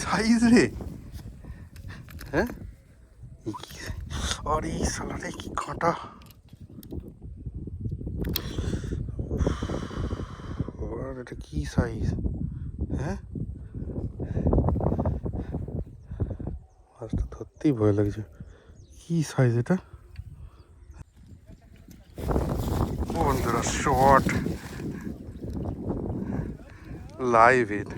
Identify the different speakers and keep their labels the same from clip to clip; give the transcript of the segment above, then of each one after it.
Speaker 1: Size রে! হ্যাঁ, আরে শালা রে, কি কাঁটা! এটা কি সাইজ! হ্যাঁ, মাছটা ধরতেই ভয় লাগছে। কি সাইজ এটা বন্ধুরা! Short live hit.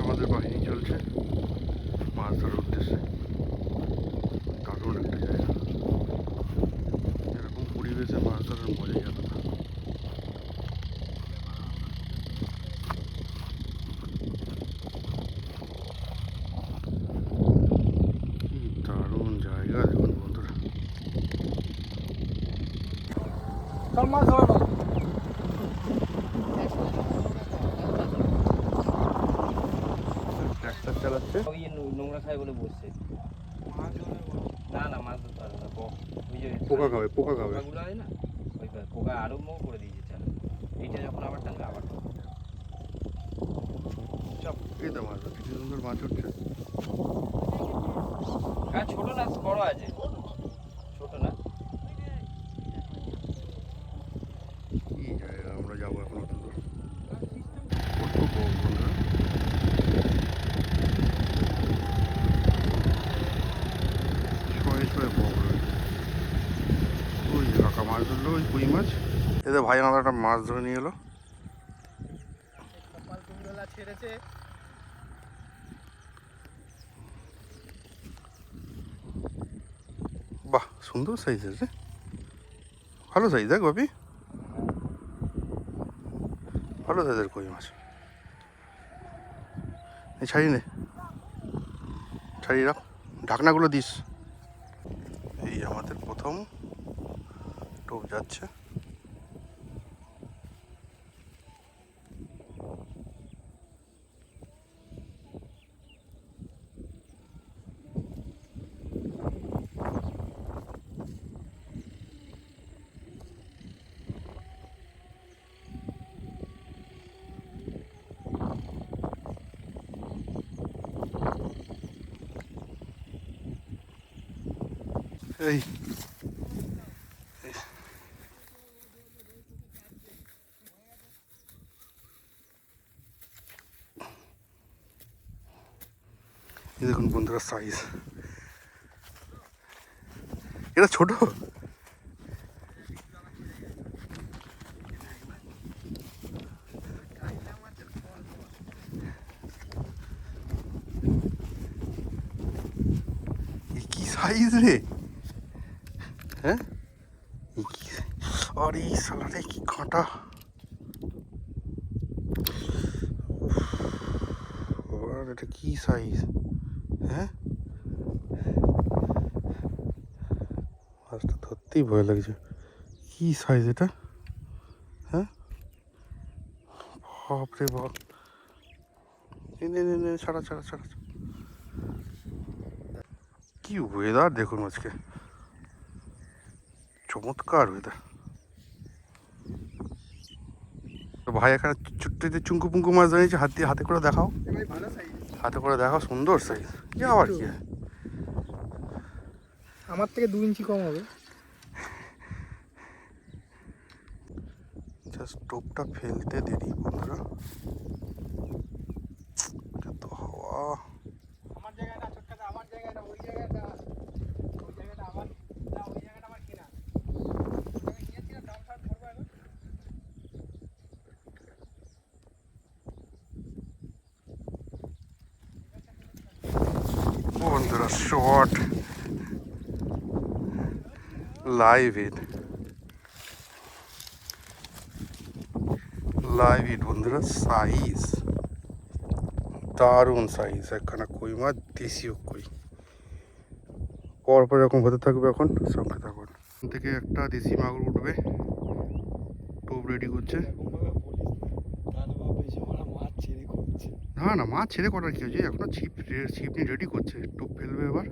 Speaker 1: আমাদের বাহিনী চলছে মাছ ধরার উদ্দেশ্যে। দারুণ একটা জায়গা, এরকম পরিবেশে মাছ ধরার মজাই আলাদা। কি দারুণ জায়গা দেখুন বন্ধুরা। ট্রাক্টর চালাচ্ছে,
Speaker 2: ওই নোংরা খায় বলে বসছে। না না, মাছ ধরতে পারবে না। ওই যে
Speaker 1: পোকা খাবে, পোকা খাবে।
Speaker 2: পোকাগুলো হয় না, ওই পোকা আরম্ভ করে দিয়েছে চাল। এইটা যখন আবার টানবে আবার
Speaker 1: চাপ এই তো মাছ হচ্ছে, কি সুন্দর মাছ উঠছে।
Speaker 2: হ্যাঁ, ছোট না বড় আছে, ছোট না।
Speaker 1: কি জায়গা, আমরা যাবো এখন অত দূর। কত বড় বন্ধুরা, শয়ে শয়ে বড় রয়েছে। ওই কাকা মাছ ধরলো, ওই কই মাছ। এদের ভাই আমার একটা মাছ ধরে নিয়ে এলো।
Speaker 2: ছেড়েছে।
Speaker 1: বাহ, সুন্দর সাইজের রে, ভালো সাইজ। দেখ বাপি, ভালো সাইজের কই মাছ। এই ছাড়িয়ে নে, ছাড়িয়ে রাখ, ঢাকনাগুলো দিস। এই আমাদের প্রথম টোপ যাচ্ছে। এই দেখুন বন্ধুরা সাইজ, এটা ছোট। কি সাইজ রে! হ্যাঁ, আরে শালা রে, কি কাঁটা! এটা কি সাইজ! হ্যাঁ, মাছটা ধরতেই ভয় লাগছে। কি সাইজ এটা! হ্যাঁ, বাপরে বাপ। ছাড়া ছাড়া ছাড়া। কি ওয়েদার দেখুন আজকে, চমৎকার ওয়েদার। ভাই এখানে চুট্টিতে চুঙ্কু পুঙ্কু মাছ ধরেছে, হাতে করে দেখাও, হাতে করে দেখাও, সুন্দর সাইজ। কি আবার কি,
Speaker 3: আমার থেকে 2 ইঞ্চি কম হবে।
Speaker 1: জাস্ট টোপটা ফেলতে দেরি বন্ধুরা, এত হাওয়া।
Speaker 3: আমার জায়গাটা ছোটকাটা, আমার জায়গাটা, ওই জায়গাটা, ওই জায়গাটা আমার না, ওই জায়গাটা আমার কিনা। আমি নিয়েছিলাম দাম ছাড় করবো এখন।
Speaker 1: বন্ধুরা short live hit, live hit বন্ধুরা। সাইজ দারুণ সাইজ, একখানা কই মাছ, দেশীয় কই। পরপর এরকম হতে থাকবে, এখন সঙ্গে থাকুন। এখান থেকে একটা দেশি মাগুর উঠবে, টোপ রেডি করছে। না না, মাছ ছেড়ে করার কি হয়েছে, এখনো ছিপ নিয়ে রেডি করছে, টোপ ফেলবে এবার,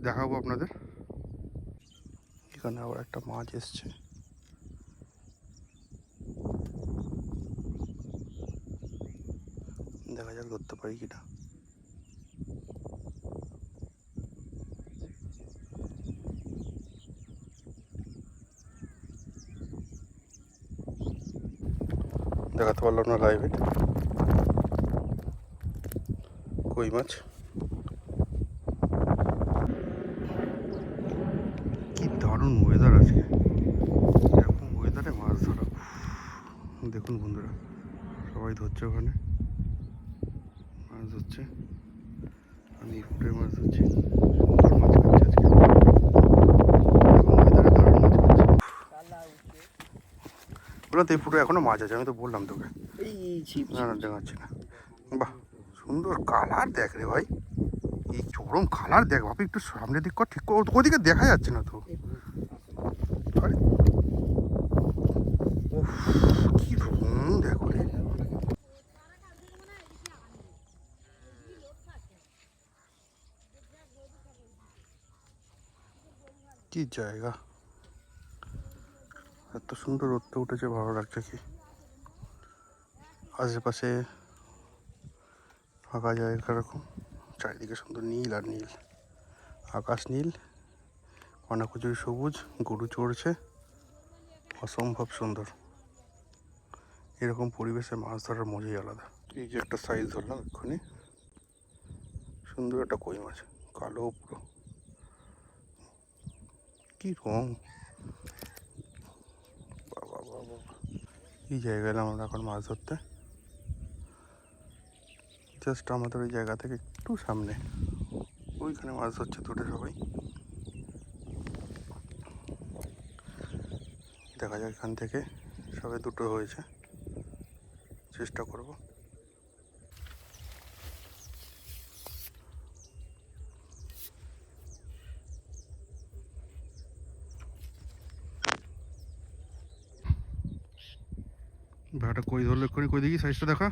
Speaker 1: দেখাবো আপনাদের। এখানে আবার একটা মাছ এসছে। দেখা যাক ধরতে পারি কিনা। দেখাতে পারলাম না লাইভে। কই মাছ, কি দারুণ ওয়েদার আজকে। এরকম ওয়েদারে মাছ ধরা, দেখুন বন্ধুরা সবাই ধরছে, ওখানে মাছ ধরছে, আমি ফুটে মাছ ধরছি। সুন্দর মাছ খাচ্ছে আজকে, এরকম ওয়েদারে দারুণ মাছ খাচ্ছে। বললাম তো এই ফুটো এখনো মাছ আছে, আমি তো বললাম তোকে। না না দেখাচ্ছি না। বাহ সুন্দর কালার দেখ রে ভাই, এই চরম কালার দেখ বাপি, একটু সামনের দিক কর, ঠিক কর, ওদিকে দেখা যাচ্ছে না তো। আরে উফ, কি রং দেখো রে। কি জায়গা, এত সুন্দর রোদটা উঠেছে, ভালো লাগছে। কি আশেপাশে ফাঁকা জায়গা, এরকম চারিদিকে সুন্দর নীল আর নীল, আকাশ নীল, কনাকুচুরি সবুজ, গরু চড়ছে, অসম্ভব সুন্দর। এরকম পরিবেশে মাছ ধরার মজাই আলাদা। এই যে একটা সাইজ ধরলাম এক্ষুনি, সুন্দর একটা কই মাছ, কালো পুরো, কি রং, বাবা বাবা। এই জায়গায় এলাম আমরা এখন মাছ ধরতে, জাস্ট আমাদের ওই জায়গা থেকে একটু সামনে, ওইখানে মাছ ধরছে দুটো সবাই। দেখা যায় এখান থেকে সবাই দুটো হয়েছে, চেষ্টা করব। ভাড়াটা কই ধরলে করে কই দেখি সাইজটা দেখা,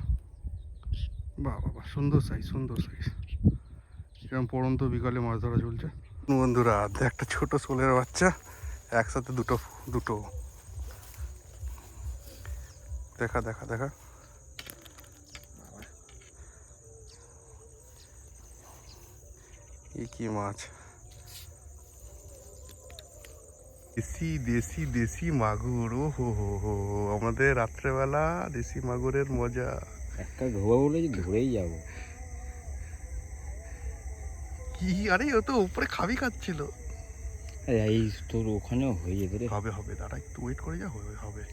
Speaker 1: বাহ বাবা সুন্দর সাইজ, সুন্দর সাইজ। এরকম পড়ন্ত বিকালে মাছ ধরা চলছে বন্ধুরা। একটা ছোট শোলের বাচ্চা, একসাথে দুটো দুটো, দেখা দেখা দেখা, কি মাছ, দেশি দেশি দেশি মাগুর। ও হো হো হো, আমাদের রাত্রেবেলা দেশি মাগুরের মজা।
Speaker 2: একটা ধোয়া বলে ধরেই যাবো।
Speaker 1: কি আরে ও তো উপরে খাবি খাচ্ছিল।
Speaker 2: এই তোর ওখানেও হয়ে যেত রে।
Speaker 1: হবে হবে, দাঁড়া একটু ওয়েট করে যা, হবে হবে।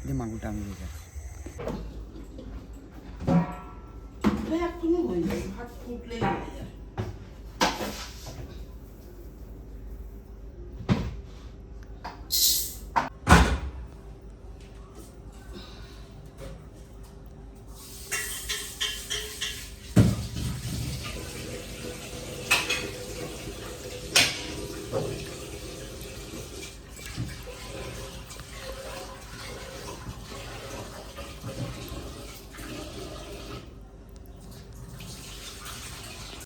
Speaker 2: যে মাগুরটা আমি দিয়ে যাচ্ছি।
Speaker 4: তুমি হয়ে যাবে, ভাত ফুটলেই হয়ে যাবে।